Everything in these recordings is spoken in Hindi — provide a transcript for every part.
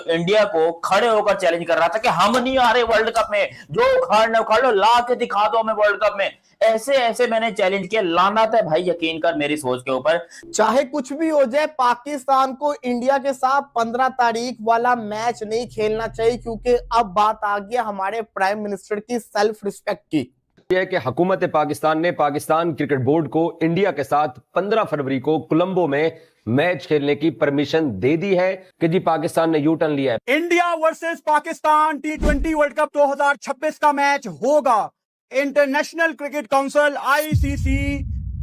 इंडिया को खड़े होकर चैलेंज कर रहा था कि हम नहीं आ रहे वर्ल्ड कप में, जो उखाड़ना उखाड़ लो, ला के दिखा दो हमें वर्ल्ड कप में। ऐसे ऐसे मैंने चैलेंज किया। लानत है भाई यकीन कर मेरी सोच के ऊपर। चाहे कुछ भी हो जाए, पाकिस्तान को इंडिया के साथ 15 तारीख वाला मैच नहीं खेलना चाहिए, क्योंकि अब बात आ गई हमारे प्राइम मिनिस्टर की सेल्फ रिस्पेक्ट की। यह कि हुकूमत पाकिस्तान ने पाकिस्तान क्रिकेट बोर्ड को इंडिया के साथ 15 फरवरी को कोलंबो में मैच खेलने की परमिशन दे दी है कि जी पाकिस्तान ने यू टर्न लिया है। India versus Pakistan T20 world cup 2026 का मैच होगा। इंटरनेशनल क्रिकेट काउंसिल ICC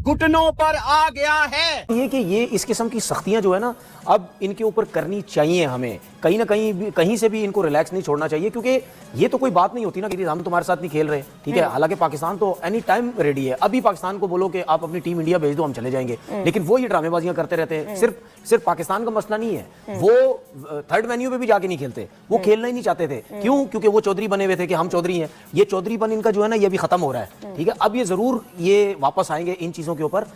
घुटनों पर आ गया है। ये इस किस्म की सख्तियां जो है ना, अब इनके ऊपर करनी चाहिए। हमें कहीं ना कहीं से भी इनको रिलैक्स नहीं छोड़ना चाहिए, क्योंकि ये तो कोई बात नहीं होती ना कि हम तुम्हारे साथ नहीं खेल रहे, ठीक है। हालांकि पाकिस्तान तो एनी टाइम रेडी है। अभी पाकिस्तान को बोलो कि आप अपनी टीम इंडिया भेज दो, हम चले जाएंगे, लेकिन वो ये ड्रामेबाजियां करते रहते हैं। सिर्फ पाकिस्तान का मसला नहीं है, वो थर्ड वेन्यू पे भी जाके नहीं खेलते, वो खेलना ही नहीं चाहते थे। क्यों? क्योंकि वो चौधरी बने हुए थे कि हम चौधरी हैं। ये चौधरीपन इनका जो है ना, ये भी खत्म हो रहा है, ठीक है। अब ये जरूर ये वापस आएंगे इन चीजों के ऊपर।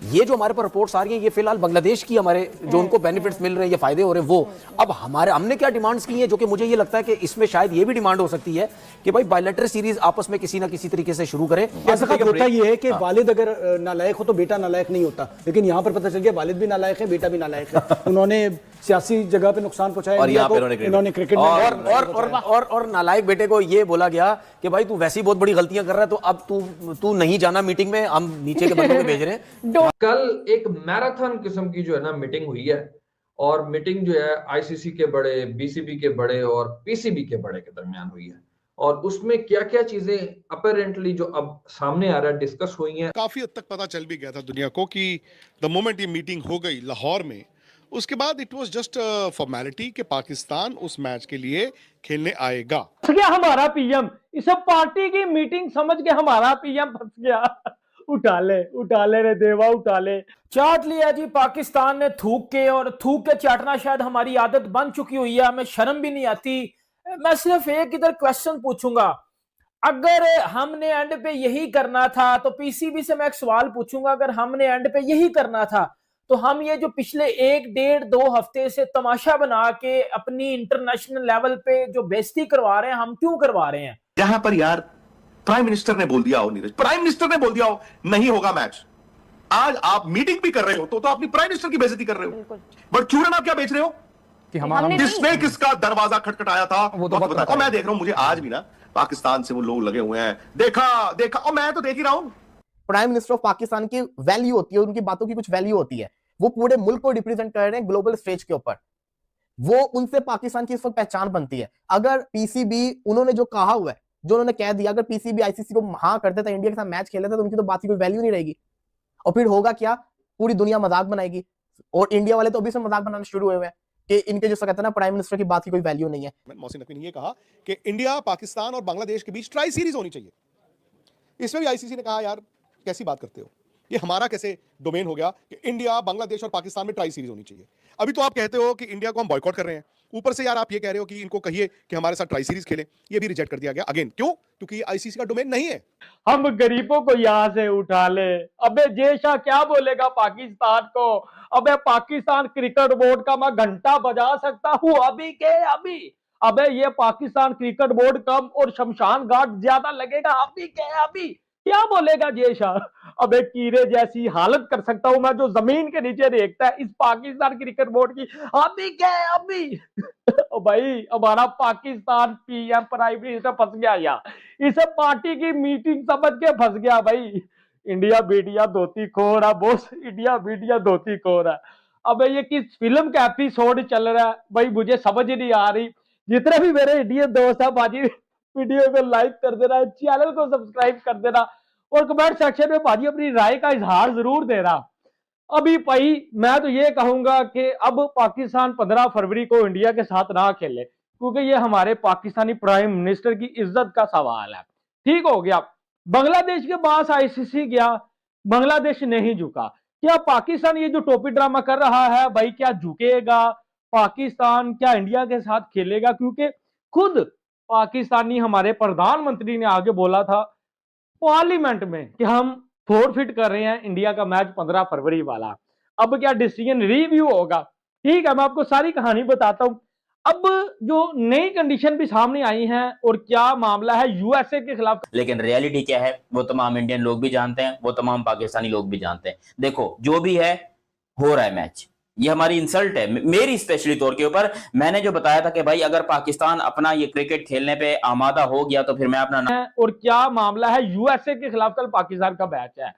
ये जो हमारे पर रिपोर्ट्स आ रही हैं, ये फिलहाल बांग्लादेश की हमारे जो उनको बेनिफिट्स मिल रहे हैं, ये फायदे हो रहे हैं, वो अब हमने क्या डिमांड्स की हैं, जो कि मुझे ये लगता है कि इसमें शायद ये भी डिमांड हो सकती है कि भाई बायलैटरल सीरीज आपस में किसी ना किसी तरीके से शुरू करें। ऐसा होता ये है कि वालिद अगर नालायक हो तो बेटा नालायक नहीं होता, लेकिन यहाँ पर पता चल गया वालिद भी नालायक है, बेटा भी नालायक है। उन्होंने सियासी जगह पे नुकसान पहुंचाया और यहाँ पे इन्होंने क्रिकेट में और नालायक बेटे को ये बोला गया कि भाई तू वैसी बहुत बड़ी गलतियां कर रहा है, तो अब तू नहीं जाना मीटिंग में, हम नीचे के बंदों को भेज रहे हैं। कल एक मैराथन किस्म की जो है ना मीटिंग हुई है, और मीटिंग जो है ICC के बड़े, BCB के बड़े और PCB के बड़े के दरमियान हुई है, और उसमें क्या क्या चीजें अपेरेंटली जो अब सामने आ रहा है डिस्कस हुई हैं। काफी हद तक पता चल भी गया था दुनिया को कि द मोमेंट ये मीटिंग हो गई लाहौर में, उसके बाद इट वाज जस्ट फॉर्मेलिटी कि पाकिस्तान उस मैच के लिए खेलने आएगा। फंस गया हमारा PM, इस पार्टी की मीटिंग समझ के हमारा PM फंस गया। उठा ले रे देवा, उठा ले। चाट लिया जी पाकिस्तान ने थूक के, और थूक के चाटना शायद हमारी आदत बन चुकी हुई है, हमें शर्म भी नहीं आती। मैं सिर्फ एक इधर क्वेश्चन पूछूंगा, अगर हमने एंड पे यही करना था तो PCB से मैं एक सवाल पूछूंगा, अगर हमने एंड पे यही करना था तो हम ये जो पिछले 1-1.5-2 हफ्ते से तमाशा बना के अपनी इंटरनेशनल लेवल पे जो बेइज्जती करवा रहे हैं, हम क्यों करवा रहे हैं? जहां पर यार प्राइम मिनिस्टर ने बोल दिया हो, नीरज प्राइम मिनिस्टर ने बोल दिया हो नहीं होगा मैच, आज आप मीटिंग भी कर रहे हो तो आप प्राइम मिनिस्टर की बेइज्जती कर रहे हो। बट चूरन आप क्या बेच रहे हो कि हमारा जिसने किसका दरवाजा खटखटाया था वो तो बताओ। मैं देख रहा हूं, मुझे आज भी ना पाकिस्तान से वो लोग लगे हुए हैं, देखा और मैं तो देख ही रहा हूं। प्राइम मिनिस्टर ऑफ पाकिस्तान की वैल्यू होती है, उनकी बातों की कुछ वैल्यू होती है, वो पूरे मुल्क को रिप्रेजेंट कर रहे हैं ग्लोबल स्टेज के ऊपर, वो उनसे पाकिस्तान की इस वक्त पहचान बनती है। अगर PCB उन्होंने जो कहा हुआ है, जो उन्होंने कह दिया, अगर PCB ICC को हाँ कर देता, इंडिया के साथ मैच खेल लेता, तो उनकी तो बात की कोई वैल्यू नहीं रहेगी। और फिर होगा क्या, पूरी दुनिया मजाक बनाएगी, और इंडिया वाले तो अभी से मजाक बनाना शुरू हुए हैं कि इनके जो कहते हैं ना प्राइम मिनिस्टर की बात की कोई वैल्यू नहीं है। मोहसिन नकवी ने ये कहा कि इंडिया, पाकिस्तान और बांग्लादेश के बीच ट्राई सीरीज होनी चाहिए। इसमें भी ICC ने कहा यार कैसी बात करते हो, ये हमारा कैसे डोमेन हो गया कि इंडिया, बांग्लादेश और पाकिस्तान में ट्राई सीरीज होनी चाहिए। अभी तो आप कहते हो कि इंडिया को हम बॉयकॉट कर रहे हैं, ऊपर से यार आप ये कह रहे हो कि इनको कहिए कि हमारे साथ ट्राई सीरीज खेलें, ये भी रिजेक्ट कर दिया गया अगेन। क्यों? क्योंकि ICC का डोमेन नहीं है। हम गरीबों को यहाँ से उठा ले। अबे जयशाह क्या बोलेगा पाकिस्तान को? अबे पाकिस्तान क्रिकेट बोर्ड का मैं घंटा बजा सकता हूँ अभी के अभी। अबे ये पाकिस्तान क्रिकेट बोर्ड कम और शमशान घाट ज्यादा लगेगा अभी के अभी। क्या बोलेगा जयशाह? अबे कीड़े जैसी हालत कर सकता हूं मैं जो जमीन के नीचे देखता है इस पाकिस्तान क्रिकेट बोर्ड की अभी क्या अभी। ओ भाई हमारा पाकिस्तान PM प्राइम मिनिस्टर फंस गया यार, इस पार्टी की मीटिंग समझ के फंस गया भाई। इंडिया मीडिया धोती खोर है बॉस, इंडिया मीडिया धोती खोर है। अबे ये किस फिल्म का एपिसोड चल रहा है भाई, मुझे समझ नहीं आ रही। जितने भी मेरे इंडियन दोस्त है बाजी, वीडियो को लाइक कर देना, चैनल को सब्सक्राइब कर देना, और कमेंट सेक्शन में भाजी अपनी राय का इजहार जरूर देना। अभी भाई मैं तो ये कहूंगा कि अब पाकिस्तान 15 फरवरी को इंडिया के साथ ना खेले, क्योंकि ये हमारे पाकिस्तानी प्राइम मिनिस्टर की इज्जत का सवाल है। ठीक हो गया, बांग्लादेश के पास ICC गया, बांग्लादेश नहीं झुका। क्या पाकिस्तान ये जो टोपी ड्रामा कर रहा है भाई, क्या झुकेगा पाकिस्तान? क्या इंडिया के साथ खेलेगा? क्योंकि खुद पाकिस्तानी हमारे प्रधानमंत्री ने आगे बोला था पार्लियामेंट में कि हम फोरफिट कर रहे हैं इंडिया का मैच 15 फरवरी वाला। अब क्या डिसीजन रिव्यू होगा? ठीक है, मैं आपको सारी कहानी बताता हूं। अब जो नई कंडीशन भी सामने आई हैं और क्या मामला है यूएसए के खिलाफ, लेकिन रियलिटी क्या है वो तमाम इंडियन लोग भी जानते हैं, वो तमाम पाकिस्तानी लोग भी जानते हैं। देखो जो भी है हो रहा है मैच, ये हमारी इंसल्ट है मेरी स्पेशली तौर के ऊपर। मैंने जो बताया था कि भाई अगर पाकिस्तान अपना ये क्रिकेट खेलने पे आमादा हो गया तो फिर मैं अपना और क्या मामला है यूएसए के खिलाफ कल पाकिस्तान का मैच है।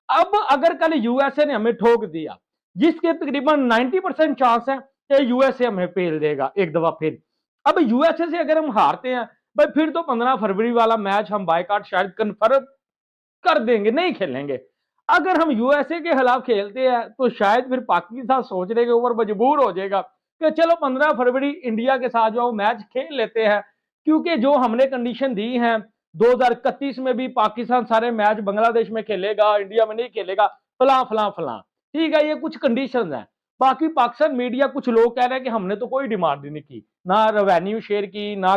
अब अगर कल यूएसए ने हमें ठोक दिया, जिसके तकरीबन 90% चांस है कि यूएसए हमें फेल देगा एक दफा फिर। अब यूएसए से अगर हम हारते हैं भाई फिर तो 15 फरवरी वाला मैच हम बायकॉट शायद कन्फर्म कर देंगे, नहीं खेलेंगे। अगर हम यूएसए के खिलाफ खेलते हैं तो शायद फिर पाकिस्तान सोचने के ऊपर मजबूर हो जाएगा कि चलो 15 फरवरी इंडिया के साथ जो मैच खेल लेते हैं, क्योंकि जो हमने कंडीशन दी है 2031 में भी पाकिस्तान सारे मैच बांग्लादेश में खेलेगा, इंडिया में नहीं खेलेगा, फलां फलां फलां, ठीक है, ये कुछ कंडीशंस हैं। बाकी पाकिस्तान मीडिया कुछ लोग कह रहे हैं कि हमने तो कोई डिमांड नहीं की, ना रेवेन्यू शेयर की, ना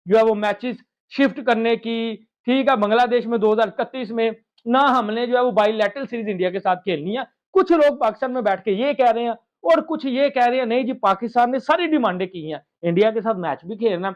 जो है वो मैचेस शिफ्ट करने की, ठीक है, बांग्लादेश में 2031 में, ना हमने जो है वो बायलैटरल सीरीज इंडिया के साथ खेलनी है। कुछ लोग पाकिस्तान में बैठ के ये कह रहे हैं और कुछ ये कह रहे हैं नहीं जी पाकिस्तान ने सारी डिमांडें की हैं, इंडिया के साथ मैच भी खेलना,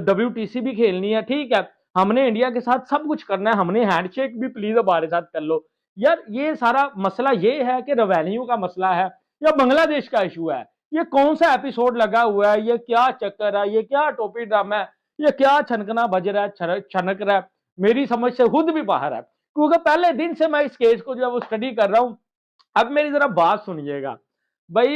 WTC भी खेलनी है, ठीक है, हमने इंडिया के साथ सब कुछ करना है, हमने हैंडशेक भी प्लीज हमारे साथ कर लो। यार ये सारा मसला ये है कि रेवेन्यू का मसला है या बांग्लादेश का इशू है? ये कौन सा एपिसोड लगा हुआ है? ये क्या चक्कर है? ये क्या टोपी ड्रामा है? ये क्या छनकना बज रहा है, छनक रहा है? मेरी समझ से खुद भी बाहर है, क्योंकि पहले दिन से मैं इस केस को जो है वो स्टडी कर रहा हूं। अब मेरी जरा बात सुनिएगा भाई,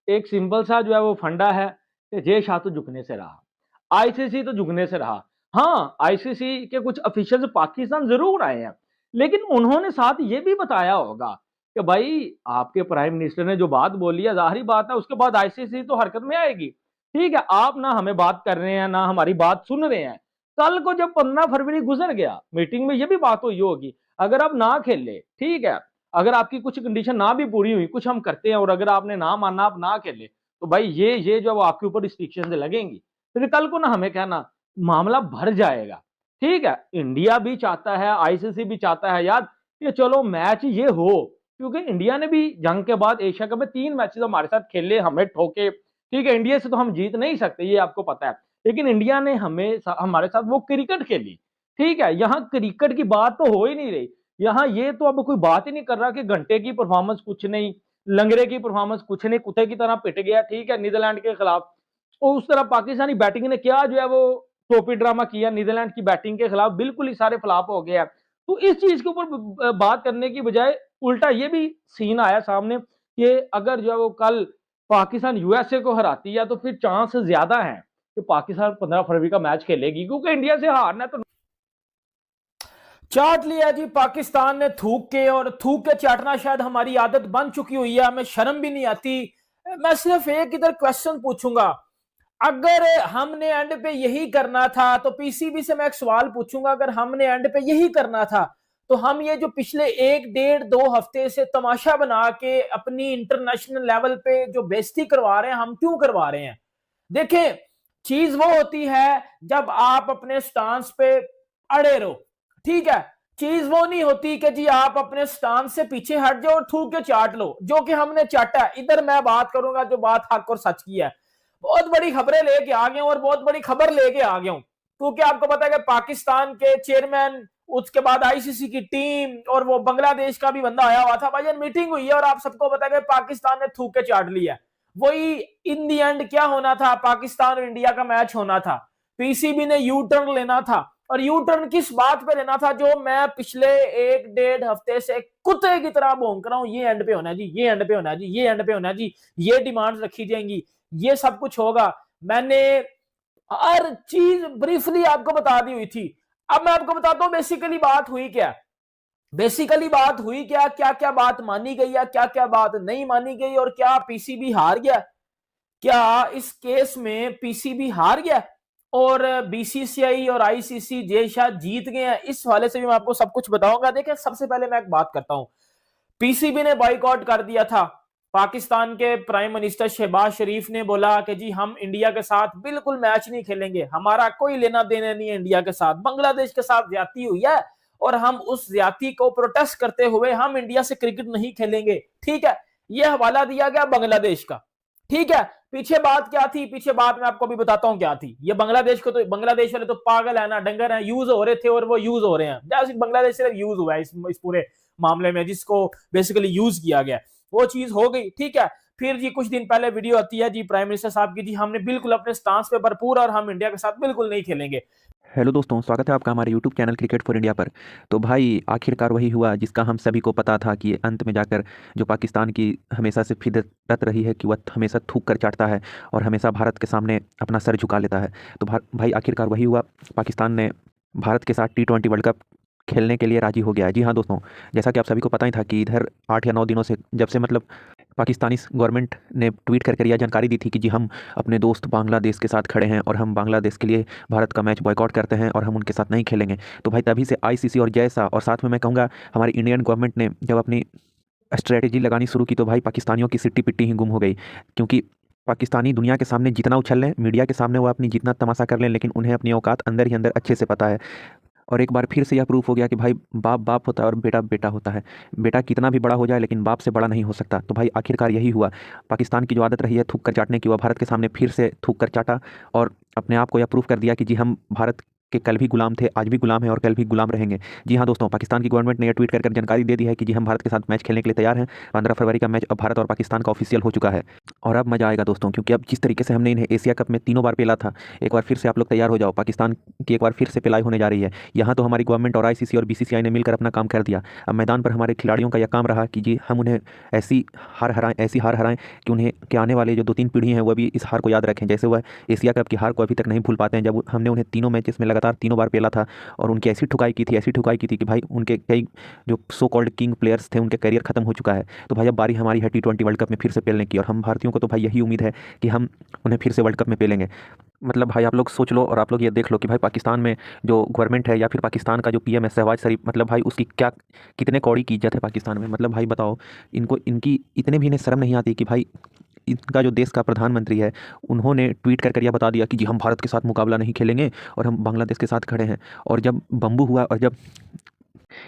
एक सिंपल सा जो है वो फंडा है कि जय शाह तो झुकने से रहा, आईसीसी तो झुकने से रहा। हाँ, आईसीसी के कुछ ऑफिशियल्स पाकिस्तान जरूर आए हैं, लेकिन उन्होंने साथ ये भी बताया होगा कि भाई आपके प्राइम मिनिस्टर ने जो बात बोली है, जाहिर बात है उसके बाद आईसीसी तो हरकत में आएगी, ठीक है। आप ना हमें बात कर रहे हैं ना हमारी बात सुन रहे हैं। कल को जब 15 फरवरी गुजर गया, मीटिंग में ये भी बात हुई होगी, अगर आप ना खेले, ठीक है, अगर आपकी कुछ कंडीशन ना भी पूरी हुई, कुछ हम करते हैं और अगर आपने ना माना, आप ना खेले, तो भाई ये जो आपके ऊपर रिस्ट्रिक्शन लगेंगी, फिर कल को ना हमें कहना मामला भर जाएगा, ठीक है। इंडिया भी चाहता है, आईसीसी भी चाहता है यार कि चलो मैच ये हो, क्योंकि इंडिया ने भी जंग के बाद एशिया कप में 3 मैचेस हमारे साथ खेले, हमें ठोके, ठीक है। इंडिया से तो हम जीत नहीं सकते, ये आपको पता है, लेकिन इंडिया ने हमारे साथ वो क्रिकेट खेली, ठीक है। यहाँ क्रिकेट की बात तो हो ही नहीं रही, यहाँ ये तो अब कोई बात ही नहीं कर रहा कि घंटे की परफॉर्मेंस कुछ नहीं, लंगरे की परफॉर्मेंस कुछ नहीं, कुत्ते की तरह पिट गया, ठीक है, नीदरलैंड के खिलाफ। और उस तरह पाकिस्तानी बैटिंग ने क्या जो है वो टोपी ड्रामा किया नीदरलैंड की बैटिंग के खिलाफ, बिल्कुल ही सारे फ्लॉप हो गया। तो इस चीज के ऊपर बात करने की बजाय उल्टा ये भी सीन आया सामने कि अगर जो है वो कल पाकिस्तान यूएसए को हराती है तो फिर चांस ज्यादा है कि पाकिस्तान 15 फरवरी का मैच खेलेगी, क्योंकि इंडिया से हारना तो चाट लिया जी पाकिस्तान ने थूक के, और थूक के चाटना शायद हमारी आदत बन चुकी हुई है, हमें शर्म भी नहीं आती। मैं सिर्फ एक इधर क्वेश्चन पूछूंगा, अगर हमने एंड पे यही करना था तो पीसीबी से मैं एक सवाल पूछूंगा, अगर हमने एंड पे यही करना था तो हम ये जो पिछले 1-1.5-2 हफ्ते से तमाशा बना के अपनी इंटरनेशनल लेवल पे जो बेइज्जती करवा रहे हैं, हम क्यों करवा रहे हैं? देखें, चीज वो होती है जब आप अपने स्टांस पे अड़े रहो, ठीक है। चीज वो नहीं होती कि जी आप अपने स्टांस से पीछे हट जाओ और थूक के चाट लो, जो कि हमने चाटा। इधर मैं बात करूंगा जो बात हक और सच की है। बहुत बड़ी खबरें लेके आ गया हूं और बहुत बड़ी खबर लेके आ गया हूं, क्योंकि आपको पता है कि पाकिस्तान के चेयरमैन, उसके बाद आईसीसी की टीम और वो बांग्लादेश का भी बंदा आया हुआ था, भाई मीटिंग हुई है और आप सबको पता है कि पाकिस्तान ने थूक के चाट लिया। वही इन दी एंड क्या होना था, पाकिस्तान और इंडिया का मैच होना था। पीसीबी ने यू टर्न लेना था, और यू टर्न किस बात पे लेना था, जो मैं पिछले 1-1.5 हफ्ते से कुत्ते की तरह भौंक रहा हूं, ये एंड पे होना जी, ये एंड पे होना जी, ये एंड पे होना जी, ये डिमांड्स रखी जाएंगी, ये सब कुछ होगा। मैंने हर चीज ब्रीफली आपको बता दी हुई थी। अब मैं आपको बताता हूं बेसिकली बात हुई क्या, क्या क्या बात मानी गई है, क्या क्या बात नहीं मानी गई, और क्या पीसीबी हार गया, क्या इस केस में पीसीबी हार गया और बीसीसीआई और आईसीसी जय शाह जीत गए हैं। इस हवाले से भी मैं आपको सब कुछ बताऊंगा। देखिए, सबसे पहले मैं एक बात करता हूं, पीसीबी ने बॉयकॉट कर दिया था। पाकिस्तान के प्राइम मिनिस्टर शहबाज शरीफ ने बोला कि जी हम इंडिया के साथ बिल्कुल मैच नहीं खेलेंगे, हमारा कोई लेना देना नहीं है इंडिया के साथ, बांग्लादेश के साथ ज्यादती हुई है और हम उस ज्यादती को प्रोटेस्ट करते हुए हम इंडिया से क्रिकेट नहीं खेलेंगे, ठीक है। यह हवाला दिया गया बांग्लादेश का, ठीक है। पीछे बात क्या थी, पीछे बात मैं आपको अभी बताता हूं क्या थी। ये बांग्लादेश को तो, बांग्लादेश वाले तो पागल है ना, डंगर है, यूज हो रहे थे और वो यूज हो रहे हैं। जैसे बांग्लादेश सिर्फ यूज हुआ है इस पूरे मामले में, जिसको बेसिकली यूज किया गया, वो चीज हो गई, ठीक है। फिर जी कुछ दिन पहले वीडियो आती है जी प्राइम मिनिस्टर साहब की, जी हमने बिल्कुल अपने स्टांस पे भरपूर और हम इंडिया के साथ बिल्कुल नहीं खेलेंगे। हेलो दोस्तों, स्वागत है आपका हमारे YouTube channel cricket for India पर। तो भाई आखिरकार वही हुआ जिसका हम सभी को पता था कि अंत में जाकर जो पाकिस्तान की हमेशा से फितरत रही है कि वह हमेशा थूक कर चाटता है और हमेशा भारत के सामने अपना सर झुका लेता है। तो भाई आखिरकार वही हुआ, पाकिस्तान ने भारत के साथ T20 वर्ल्ड कप खेलने के लिए राजी हो गया है। जी हाँ दोस्तों, जैसा कि आप सभी को पता ही था कि इधर 8 या 9 दिनों से, जब से मतलब पाकिस्तानी गवर्नमेंट ने ट्वीट करके यह जानकारी दी थी कि जी हम अपने दोस्त बांग्लादेश के साथ खड़े हैं और हम बांग्लादेश के लिए भारत का मैच बॉयकॉट करते हैं और हम उनके साथ नहीं खेलेंगे। तो भाई तभी से ICC और जैसा, और साथ में मैं कहूँगा हमारी इंडियन गवर्नमेंट ने जब अपनी स्ट्रेटेजी लगानी शुरू की तो भाई पाकिस्तानियों की सिट्टी पिट्टी ही गुम हो गई। क्योंकि पाकिस्तानी दुनिया के सामने जितना उछल लें, मीडिया के सामने वो अपनी जितना तमाशा कर लें, लेकिन उन्हें अपनी औकात अंदर ही अंदर अच्छे से पता है। और एक बार फिर से यह प्रूफ हो गया कि भाई बाप बाप होता है और बेटा बेटा होता है। बेटा कितना भी बड़ा हो जाए लेकिन बाप से बड़ा नहीं हो सकता। तो भाई आखिरकार यही हुआ, पाकिस्तान की जो आदत रही है थूक कर चाटने की, वह भारत के सामने फिर से थूक कर चाटा और अपने आप को यह प्रूफ कर दिया कि जी हम भारत के कल भी गुलाम थे, आज भी गुलाम हैं और कल भी गुलाम रहेंगे। जी हाँ दोस्तों, पाकिस्तान की गवर्नमेंट ने यह ट्वीट कर जानकारी दे दी है कि जी हम भारत के साथ मैच खेलने के लिए तैयार हैं। 15 फरवरी का मैच अब भारत और पाकिस्तान का ऑफिशियल हो चुका है। और अब मज़ा आएगा दोस्तों, क्योंकि अब जिस तरीके से हमने इन्हें एशिया कप में 3 बार पेला था, एक बार फिर से आप लोग तैयार हो जाओ, पाकिस्तान की एक बार फिर से पिलाई होने जा रही है। यहाँ तो हमारी गवर्नमेंट और ICC और BCCI ने मिलकर अपना काम कर दिया। अब मैदान पर हमारे खिलाड़ियों का यह काम रहा कि जी हम उन्हें ऐसी हार हराएं कि उन्हें के आने वाले जो 2-3 पीढ़ी हैं वह भी इस हार को याद रखें। जैसे वह एशिया कप की हार को अभी तक नहीं भूल पाते हैं, जब हमने उन्हें 3 मैचेस में लगातार 3 बार पेला था और उनकी ऐसी ठुकाई की थी कि भाई उनके कई जो सो कॉल्ड किंग प्लेयर्स थे उनके करियर खत्म हो चुका है। तो भाई अब बारी हमारी है T20 वर्ल्ड कप में फिर से पेलने की, और हम भारतीयों को तो भाई यही उम्मीद है कि हम उन्हें फिर से वर्ल्ड कप में पेलेंगे। मतलब भाई आप लोग सोच लो और आप लोग ये देख लो कि भाई पाकिस्तान में जो गवर्नमेंट है या फिर पाकिस्तान का जो PM है शहबाज शरीफ, मतलब भाई उसकी क्या कितने कौड़ी की इज्जत है पाकिस्तान में। मतलब भाई बताओ, इनकी इतने भी इन्हें शर्म नहीं आती कि भाई इनका जो देश का प्रधानमंत्री है उन्होंने ट्वीट कर यह बता दिया कि जी हम भारत के साथ मुकाबला नहीं खेलेंगे और हम बांग्लादेश के साथ खड़े हैं। और जब बम्बू हुआ और जब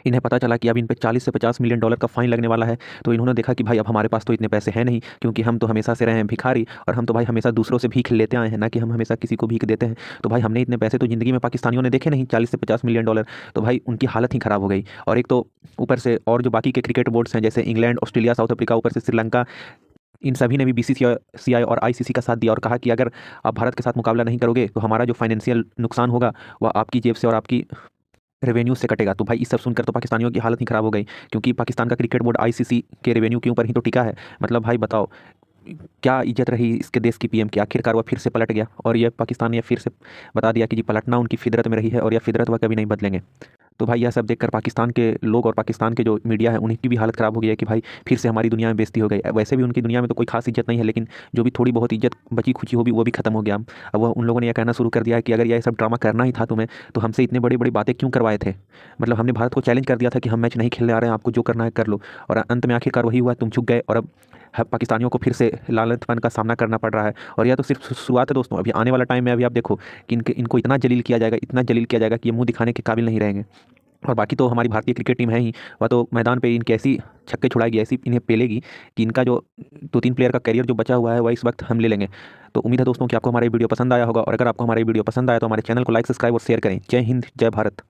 इन्हें पता चला कि अब इन पे $40 से $50 मिलियन का फाइन लगने वाला है, तो इन्होंने देखा कि भाई अब हमारे पास तो इतने पैसे हैं नहीं, क्योंकि हम तो हमेशा से रहे हैं भिखारी और हम तो भाई हमेशा दूसरों से भीख लेते आए हैं, ना कि हम हमेशा किसी को भीख देते हैं। तो भाई हमने इतने पैसे तो ज़िंदगी में पाकिस्तानियों ने देखे नहीं, $40 से $50 मिलियन। तो भाई उनकी हालत ही ख़राब हो गई। और एक तो ऊपर से और जो बाकी के क्रिकेट बोर्ड्स हैं जैसे इंग्लैंड, ऑस्ट्रेलिया, साउथ अफ्रीका, ऊपर से श्रीलंका, इन सभी ने भी BCCI और ICC का साथ दिया और कहा कि अगर आप भारत के साथ मुकाबला नहीं करोगे तो हमारा जो फाइनेंशियल नुकसान होगा वह आपकी जेब से और आपकी रेवेन्यू से कटेगा। तो भाई इस सब सुनकर तो पाकिस्तानियों की हालत ही ख़राब हो गई, क्योंकि पाकिस्तान का क्रिकेट बोर्ड ICC के रेवेन्यू के ऊपर ही तो टिका है। मतलब भाई बताओ क्या इज्जत रही इसके देश की PM की। आखिरकार वह फिर से पलट गया और यह पाकिस्तान ने फिर से बता दिया कि जी पलटना उनकी फितरत में रही है और यह फितरत वह कभी नहीं बदलेंगे। तो भाई यह सब देखकर पाकिस्तान के लोग और पाकिस्तान के जो मीडिया है उनकी भी हालत ख़राब हो गई है कि भाई फिर से हमारी दुनिया में बेइज्जती हो गई। वैसे भी उनकी दुनिया में तो कोई खास इज्जत नहीं है, लेकिन जो भी थोड़ी बहुत इज्जत बची खुची होगी वो भी खत्म हो गया। अब वह उन लोगों ने यह कहना शुरू कर दिया है कि अगर यह सब ड्रामा करना ही था तुम्हें तो हमसे इतने बड़ी बड़ी बातें क्यों करवाए थे। मतलब हमने भारत को चैलेंज कर दिया था कि हम मैच नहीं खेलने आ रहे हैं, आपको जो करना है कर लो। और अंत में आखिरकार वही हुआ, तुम झुक गए और अब पाकिस्तानियों को फिर से लालचपन का सामना करना पड़ रहा है। और यह तो सिर्फ शुरुआत है दोस्तों, अभी आने वाला टाइम में अभी आप देखो कि इनको इतना जलील किया जाएगा कि ये मुंह दिखाने के काबिल नहीं रहेंगे। और बाकी तो हमारी भारतीय क्रिकेट टीम है ही, वह तो मैदान पे इनकी ऐसी छक्के छुड़ाएगी, ऐसी इन्हें पेलेगी कि इनका जो 2-3 प्लेयर का करियर जो बचा हुआ है वह इस वक्त हम ले लेंगे। तो उम्मीद है दोस्तों कि आपको हमारा वीडियो पसंद आया होगा, और अगर आपको हमारा वीडियो पसंद आया तो हमारे चैनल को लाइक, सब्सक्राइब और शेयर करें। जय हिंद, जय भारत।